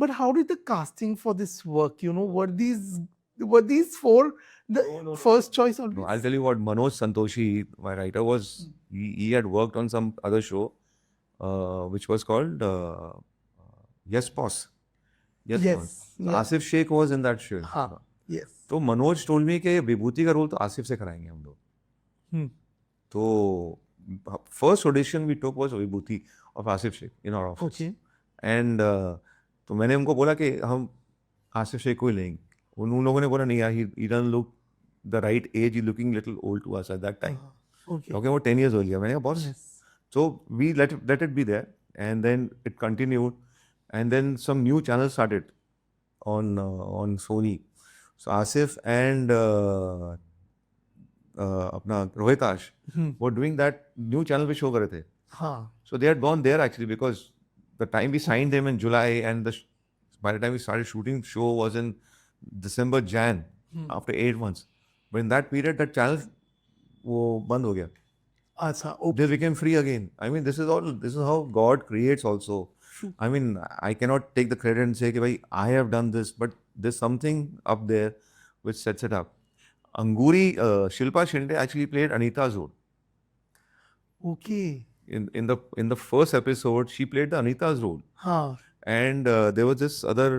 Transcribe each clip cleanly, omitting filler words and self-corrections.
But how did the casting for this work? Were these four the first choice always? No, I'll tell you what, Manoj Santoshi, my writer, he had worked on some other show, which was called Yes Boss. Yes, Yes, Boss. So yeah. Asif Sheikh was in that show. हाँ, yes. तो Manoj told me कि विभूति का role तो आसिफ से कराएंगे हम लोग. Hmm. तो first audition we took was Vibhuti of Asif Sheikh in our office. Okay. And तो मैंने उनको बोला कि हम आसिफ शेख को ही लेंगे. उन लोगों ने बोला नहीं यार, he doesn't look the right age, he looking little old to us at that time. Okay. क्योंकि वो 10 years हो गया. मैंने कहा boss. Yes. So we let it be there, and then it continued, and then some new channels started on Sony. So Asif and अपना Rohitash were doing that new channel पे show कर रहे थे. हाँ. So they had gone there actually because the time we signed them in July and by the time we started shooting, show was in December, Jan, after 8 months. But in that period, that channel वो बंद हो गया. अच्छा. Okay. They became free again. I mean, this is how God creates also. I mean, I cannot take the credit and say, "Bhai, I have done this," but there's something up there which sets it up. Anguri, Shilpa Shinde actually played Anita's role. Okay. In the first episode, she played the Anita's role. हाँ. And there was this other,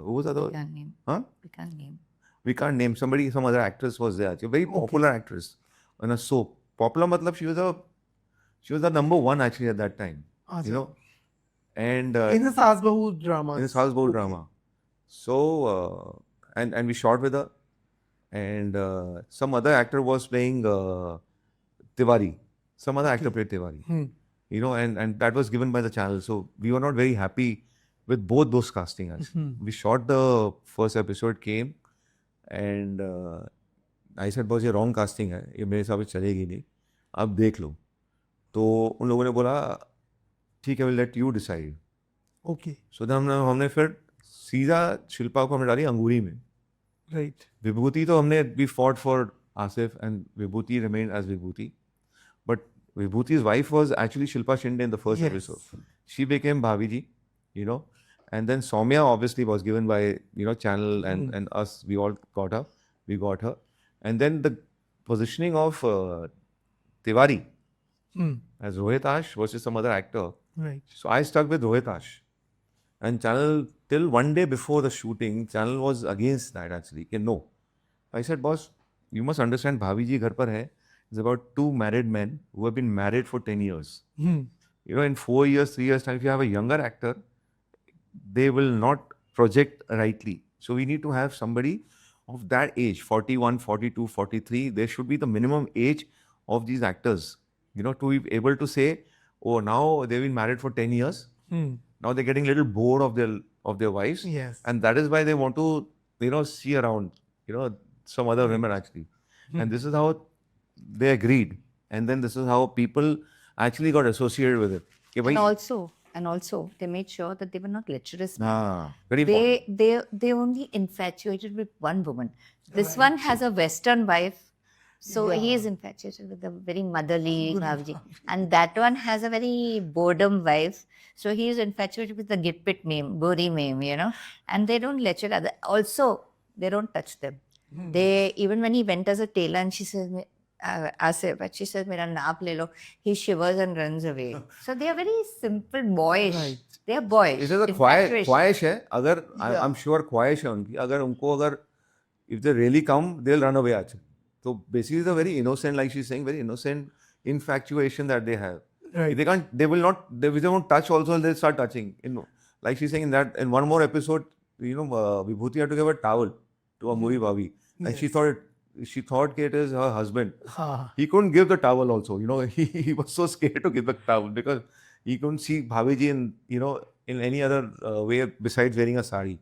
who was the other? We can't name. Huh? We can't name. We can't name somebody. Some other actress was there. A very popular actress in a soap. Popular, matlab she was the number one actually at that time. Achha. You know, and In the Saas Bahu drama. in the Saas Bahu drama. So and we shot with her, and some other actor was playing Tiwari. Some other actor played Tiwari. You know, and that was given by the channel. So we were not very happy with both those casting actually. We shot the first episode, came, and I said boss ये wrong casting है, ये मेरे हिसाब से चलेगी नहीं, आप देख लो. तो उन लोगों ने बोला ठीक है, will let you decide. Okay. सो हमने फिर सीधा शिल्पा को हमने डाली अंगूरी में. Right. विभूति तो हमने we fought for Asif and Vibhuti remain as Vibhuti. But Vibhuti's wife was actually Shilpa Shinde in the first Yes. episode. She became Bhaviji, you know. And then Soumya obviously was given by, you know, channel and us. We all got her. We got her. And then the positioning of Tiwari as Rohitash versus some other actor. Right. So I stuck with Rohitash. And channel, till one day before the shooting, channel was against that actually. कि no. I said, boss, you must understand, Bhaviji घर पर है. It's about two married men who have been married for 10 years. You know, in 4 years, 3 years time, if you have a younger actor, they will not project rightly. So we need to have somebody of that age, 41, 42, 43. There should be the minimum age of these actors, you know, to be able to say, oh, now they've been married for 10 years. Now they're getting a little bored of their wives. Yes. And that is why they want to, you know, see around, you know, some other women actually. And this is how they agreed. And then this is how people actually got associated with it. कि And भाई, also, they made sure that they were not lecherous. very important. They only infatuated with one woman. This one has a Western wife, so he is infatuated with a very motherly Bhavji. And that one has a very boredom wife, so he is infatuated with the Gitpit meme, Gori meme, you know. And they don't lecher other. Also, they don't touch them. They, even when he went as a tailor and she says, Asif, but she says, "Mera naap le lo," he shivers and runs away. So they are very simple, boyish. Right. They are boyish. This is a infatuation. ख्वाहिश है. अगर I'm sure ख्वाहिश है उनकी. अगर उनको अगर if they really come, they'll run away actually. So basically, the very innocent, like she's saying, very innocent infatuation that they have. Right. They can't. They will not. They won't touch. Also, they'll start touching. You know, like she's saying in that in one more episode, you know, Vibhuti had to give a towel to Amuri Bhavi, and she thought it is her husband. He couldn't give the towel also. You know, he was so scared to give the towel because he couldn't see Bhaviji in, you know, in any other way besides wearing a sari.